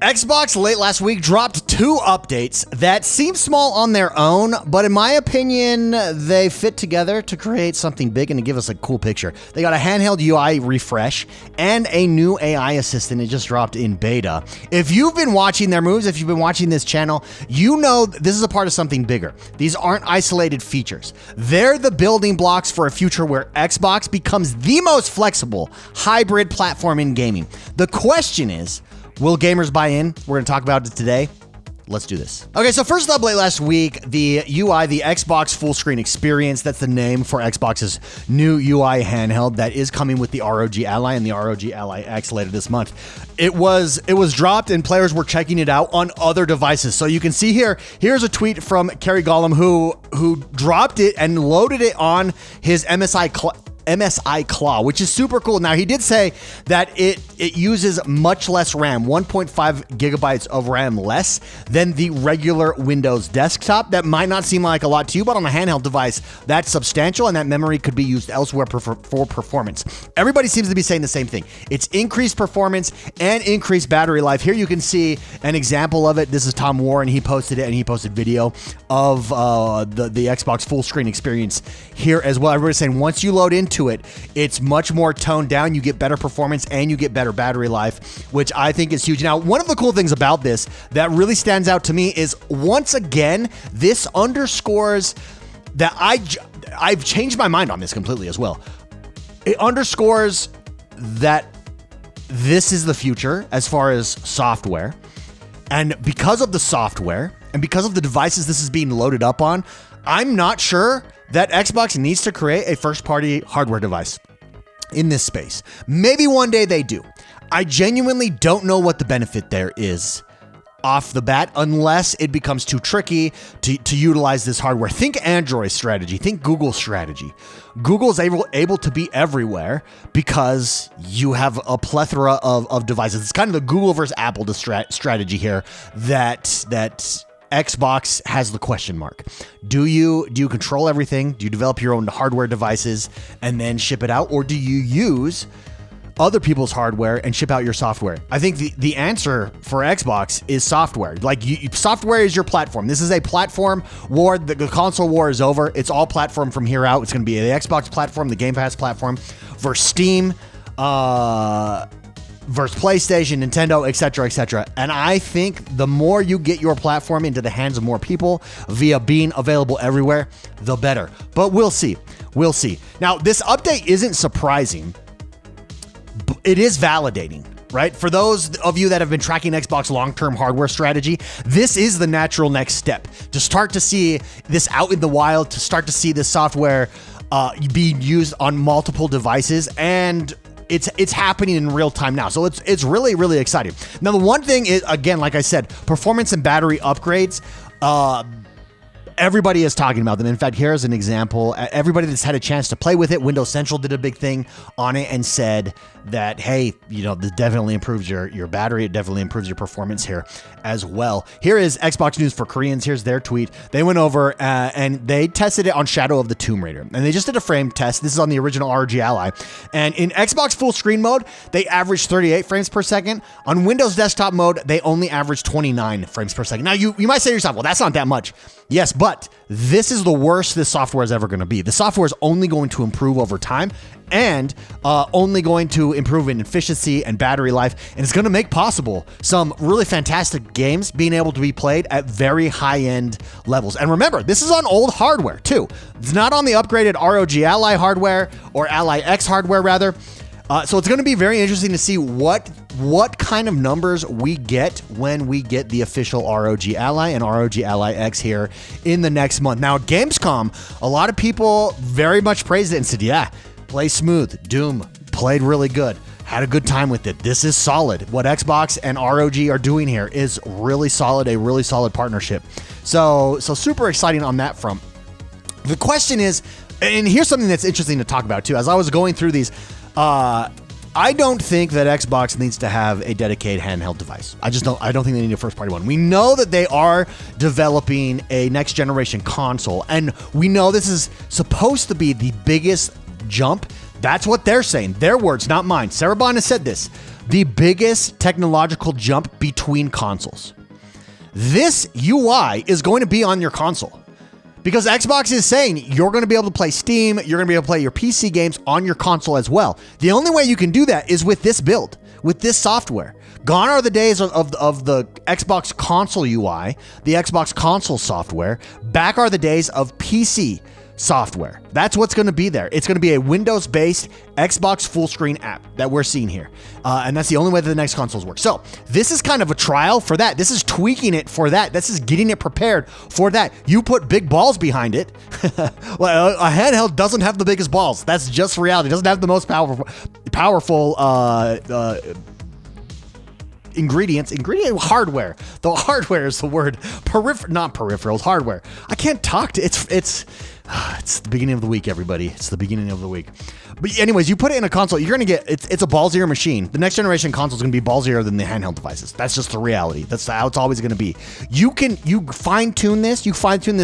Xbox late last week dropped 2 updates that seem small on their own, but in my opinion, they fit together to create something big and to give us a cool picture. They got a handheld UI refresh and a new AI assistant. It just dropped in beta. If you've been watching their moves, if you've been watching this channel, you know this is a part of something bigger. These aren't isolated features. They're the building blocks for a future where Xbox becomes the most flexible hybrid platform in gaming. The question is, will gamers buy in? We're going to talk about it today. Let's do this. Okay, so first up late last week, the UI, the Xbox full screen experience, that's the name for Xbox's new UI handheld that is coming with the ROG Ally and the ROG Ally X later this month. It was dropped and players were checking it out on other devices. So you can see here's a tweet from Kerry Gollum who dropped it and loaded it on his MSI Claw, which is super cool. Now, he did say that it uses much less RAM, 1.5 gigabytes of RAM less than the regular Windows desktop. That might not seem like a lot to you, but on a handheld device, that's substantial, and that memory could be used elsewhere for performance. Everybody seems to be saying the same thing. It's increased performance and increased battery life. Here you can see an example of it. This is Tom Warren. He posted it, and he posted video of the Xbox full screen experience here as well. Everybody's saying once you load into it, it's much more toned down. You get better performance and you get better battery life, which I think is huge. Now, one of the cool things about this that really stands out to me is, once again, this underscores that I've changed my mind on this completely as well. It underscores that this is the future as far as software. And because of the software and because of the devices this is being loaded up on, I'm not sure that Xbox needs to create a first-party hardware device in this space. Maybe one day they do. I genuinely don't know what the benefit there is off the bat, unless it becomes too tricky to utilize this hardware. Think Android strategy. Think Google strategy. Google's able to be everywhere because you have a plethora of devices. It's kind of the Google versus Apple strategy here that Xbox has the question mark. Do you control everything? Do you develop your own hardware devices and then ship it out? Or do you use other people's hardware and ship out your software? I think the answer for Xbox is software. Like, software is your platform. This is a platform war. The console war is over. It's all platform from here out. It's going to be the Xbox platform, the Game Pass platform, versus Steam, versus PlayStation, Nintendo, etc., etc. And I think the more you get your platform into the hands of more people via being available everywhere, the better. But we'll see. We'll see. Now, this update isn't surprising. It is validating, right? For those of you that have been tracking Xbox long-term hardware strategy, this is the natural next step to start to see this out in the wild, to start to see this software being used on multiple devices, and it's happening in real time now. So it's really, really exciting. Now, the one thing is, again, like I said, performance and battery upgrades, everybody is talking about them. In fact, here's an example. Everybody that's had a chance to play with it, Windows Central did a big thing on it and said that, hey, this definitely improves your battery. It definitely improves your performance here as well. Here is Xbox News for Koreans. Here's their tweet. They went over and they tested it on Shadow of the Tomb Raider. And they just did a frame test. This is on the original ROG Ally. And in Xbox full screen mode, they averaged 38 frames per second. On Windows desktop mode, they only averaged 29 frames per second. Now, you might say to yourself, well, that's not that much. Yes, but this is the worst this software is ever going to be. The software is only going to improve over time and only going to improve in efficiency and battery life. And it's going to make possible some really fantastic games being able to be played at very high-end levels. And remember, this is on old hardware too. It's not on the upgraded ROG Ally hardware, or Ally X hardware rather. So it's going to be very interesting to see what kind of numbers we get when we get the official ROG Ally and ROG Ally X here in the next month. Now, at Gamescom, a lot of people very much praised it and said, yeah, play smooth. Doom played really good. Had a good time with it. This is solid. What Xbox and ROG are doing here is really solid, a really solid partnership. So super exciting on that front. The question is, and here's something that's interesting to talk about too, as I was going through these, I don't think that Xbox needs to have a dedicated handheld device. I don't think they need a first-party one. We know that they are developing a next-generation console, and we know this is supposed to be the biggest jump. That's what they're saying. Their words, not mine. Sarah Bond has said this. the biggest technological jump between consoles. This UI is going to be on your console. Because Xbox is saying you're going to be able to play Steam, you're going to be able to play your PC games on your console as well. The only way you can do that is with this build, with this software. Gone are the days of the Xbox console UI, the Xbox console software. Back are the days of PC software. That's what's going to be there. It's going to be a Windows-based Xbox full screen app that we're seeing here. And that's the only way that the next consoles work. So this is kind of a trial for that. This is tweaking it for that. This is getting it prepared for that. You put big balls behind it. Well, a handheld doesn't have the biggest balls. That's just reality. It doesn't have the most powerful hardware. The hardware is the word. Not peripherals, hardware. I can't talk to it's the beginning of the week, everybody. It's the beginning of the week. But anyways, you put it in a console, you're gonna get it's a ballsier machine. The next generation console is gonna be ballsier than the handheld devices. That's just the reality. That's how it's always gonna be. You fine tune this,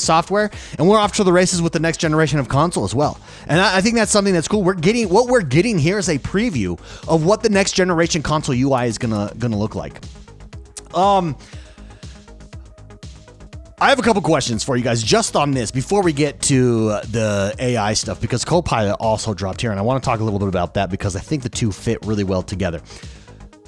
software, and we're off to the races with the next generation of console as well. And I think that's something that's cool. What we're getting here is a preview of what the next generation console UI is gonna look like. I have a couple questions for you guys just on this before we get to the AI stuff, because CoPilot also dropped here, and I want to talk a little bit about that because I think the two fit really well together.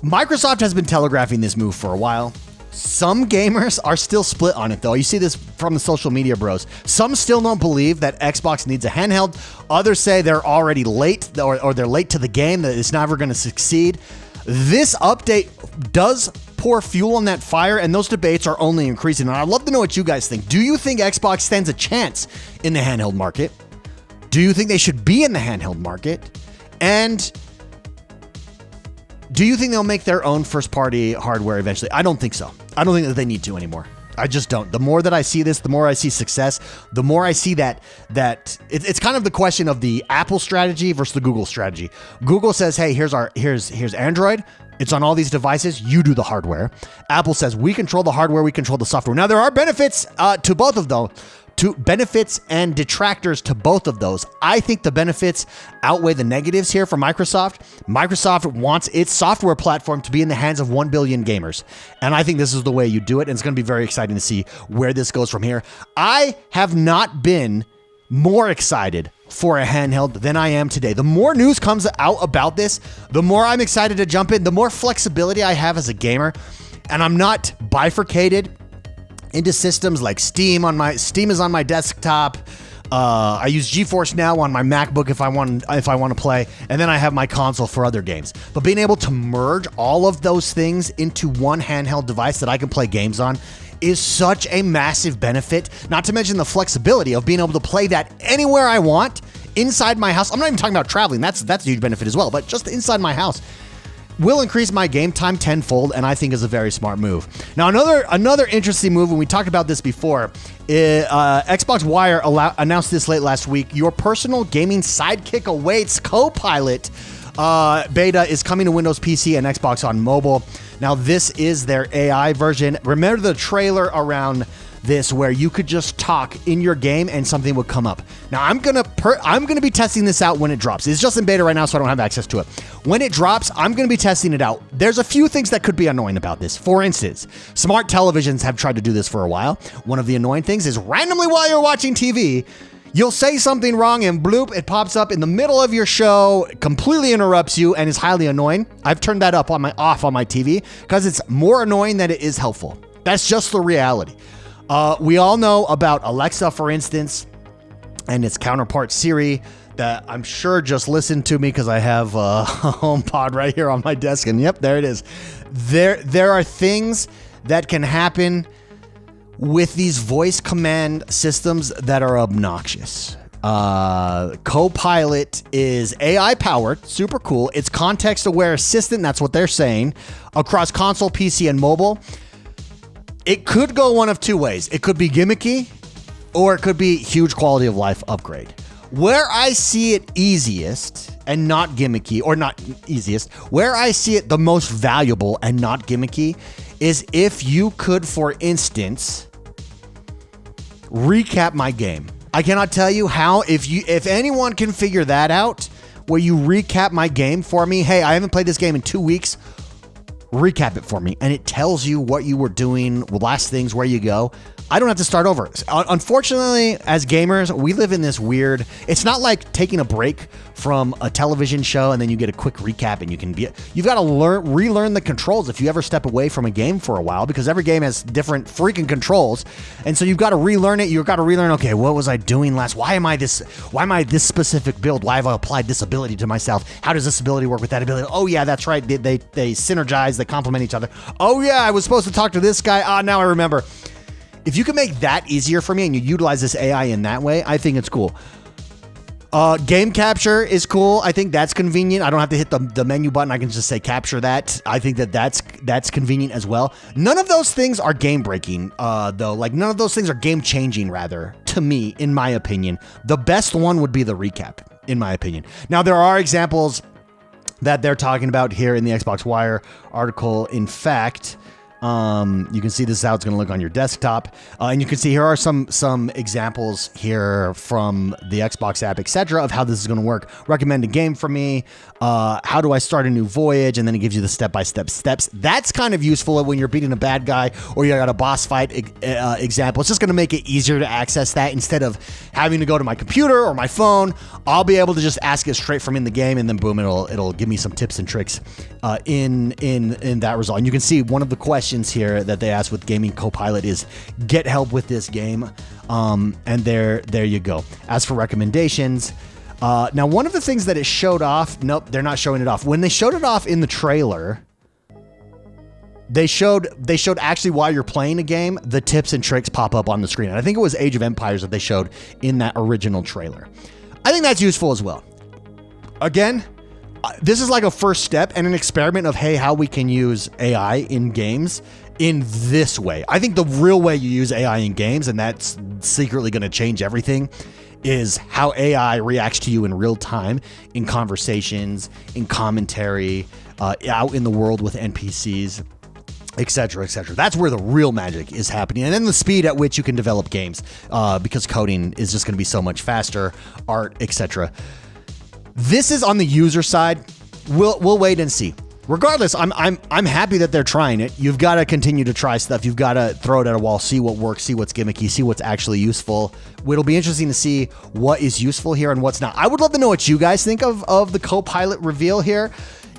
Microsoft has been telegraphing this move for a while. Some gamers are still split on it, though. You see this from the social media bros. Some still don't believe that Xbox needs a handheld. Others say they're already late, or they're late to the game, that it's never going to succeed. This update does pour fuel on that fire, and those debates are only increasing. And I'd love to know what you guys think. Do you think Xbox stands a chance in the handheld market? Do you think they should be in the handheld market? And do you think they'll make their own first-party hardware eventually? I don't think so. I don't think that they need to anymore. I just don't. The more that I see this, the more I see success, the more I see that it's kind of the question of the Apple strategy versus the Google strategy. Google says, hey, here's Android. It's on all these devices. You do the hardware. Apple says, we control the hardware. We control the software. Now, there are benefits to both of those. To benefits and detractors to both of those. I think the benefits outweigh the negatives here for Microsoft. Microsoft wants its software platform to be in the hands of 1 billion gamers. And I think this is the way you do it. And it's going to be very exciting to see where this goes from here. I have not been more excited for a handheld than I am today. The more news comes out about this, the more I'm excited to jump in, the more flexibility I have as a gamer. And I'm not bifurcated into systems like Steam is on my desktop. I use GeForce Now on my MacBook if I want to play, and then I have my console for other games. But being able to merge all of those things into one handheld device that I can play games on is such a massive benefit. Not to mention the flexibility of being able to play that anywhere I want inside my house. I'm not even talking about traveling. That's a huge benefit as well, but just inside my house will increase my game time tenfold, and I think is a very smart move. Now, another interesting move, and we talked about this before, Xbox Wire announced this late last week. Your personal gaming sidekick awaits. CoPilot beta is coming to Windows PC and Xbox on mobile. Now, this is their AI version. Remember the trailer around this where you could just talk in your game and something would come up. Now, I'm gonna be testing this out when it drops. It's just in beta right now, so I don't have access to it. When it drops, I'm gonna be testing it out. There's a few things that could be annoying about this. For instance, smart televisions have tried to do this for a while. One of the annoying things is randomly while you're watching TV, you'll say something wrong and bloop, it pops up in the middle of your show, completely interrupts you, and is highly annoying. I've turned that off on my TV because it's more annoying than it is helpful. That's just the reality. We all know about Alexa, for instance, and its counterpart Siri that I'm sure just listened to me because I have a HomePod right here on my desk. And yep, there it is. There are things that can happen with these voice command systems that are obnoxious. CoPilot is AI powered, super cool. It's context aware assistant. That's what they're saying across console, PC, and mobile. It could go one of two ways. It could be gimmicky, or it could be huge quality of life upgrade. Where I see it easiest and not gimmicky, or not easiest, where I see it the most valuable and not gimmicky is if you could, for instance, recap my game. I cannot tell you how. If anyone can figure that out, where you recap my game for me, hey, I haven't played this game in 2 weeks. recap it for me. And it tells you what you were doing, last things, where you go. I don't have to start over. Unfortunately, as gamers, we live in this weird, it's not like taking a break from a television show and then you get a quick recap and you've got to relearn the controls if you ever step away from a game for a while, because every game has different freaking controls. And so you've got to relearn it. You've got to relearn, okay, what was I doing last? Why am I this specific build? Why have I applied this ability to myself? How does this ability work with that ability? Oh yeah, that's right. They synergize, they complement each other. Oh yeah, I was supposed to talk to this guy. Now I remember. If you can make that easier for me and you utilize this AI in that way, I think it's cool. Game capture is cool. I think that's convenient. I don't have to hit the menu button. I can just say capture that. I think that's convenient as well. None of those things are game breaking, though. Like, none of those things are game changing, rather, to me, in my opinion. The best one would be the recap, in my opinion. Now, there are examples that they're talking about here in the Xbox Wire article. In fact, you can see this is how it's going to look on your desktop. And you can see here are some examples here from the Xbox app, etc., of how this is going to work. Recommend a game for me. How do I start a new voyage? And then it gives you the step-by-step steps. That's kind of useful when you're beating a bad guy or you got a boss fight example. It's just going to make it easier to access that instead of having to go to my computer or my phone. I'll be able to just ask it straight from in the game, and then boom, it'll give me some tips and tricks in that result. And you can see one of the questions here that they asked with Gaming CoPilot is get help with this game. And there you go. As for recommendations, now one of the things that it showed off, nope, they're not showing it off. When they showed it off in the trailer, they showed actually while you're playing a game, the tips and tricks pop up on the screen. And I think it was Age of Empires that they showed in that original trailer. I think that's useful as well. Again, this is like a first step and an experiment of, hey, how we can use AI in games in this way. I think the real way you use AI in games, and that's secretly going to change everything, is how AI reacts to you in real time, in conversations, in commentary, out in the world with NPCs, etc., etc. That's where the real magic is happening. And then the speed at which you can develop games, because coding is just going to be so much faster, art, etc. This is on the user side. We'll wait and see. Regardless, I'm happy that they're trying it. You've got to continue to try stuff. You've got to throw it at a wall, see what works, see what's gimmicky, see what's actually useful. It'll be interesting to see what is useful here and what's not. I would love to know what you guys think of the CoPilot reveal here.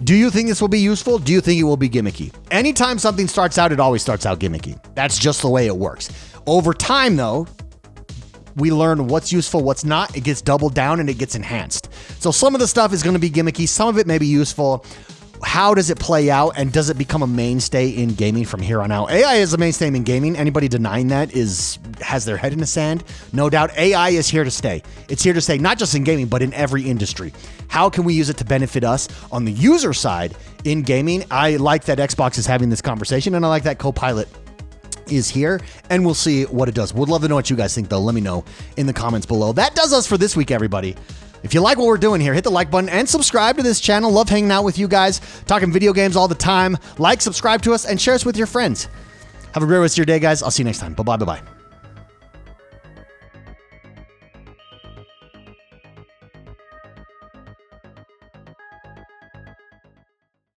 Do you think this will be useful? Do you think it will be gimmicky? Anytime something starts out, it always starts out gimmicky. That's just the way it works. Over time, though, we learn what's useful, what's not. It gets doubled down and it gets enhanced. So some of the stuff is going to be gimmicky. Some of it may be useful. How does it play out, and does it become a mainstay in gaming from here on out? AI is a mainstay in gaming. Anybody denying that has their head in the sand. No doubt AI is here to stay. It's here to stay, not just in gaming, but in every industry. How can we use it to benefit us on the user side in gaming? I like that Xbox is having this conversation, and I like that CoPilot is here, and we'll see what it does. Would love to know what you guys think, though. Let me know in the comments below. That does us for this week, everybody. If you like what we're doing here, hit the like button and subscribe to this channel. Love hanging out with you guys, talking video games all the time. Like, subscribe to us, and share us with your friends. Have a great rest of your day, guys. I'll see you next time. Bye-bye, bye-bye.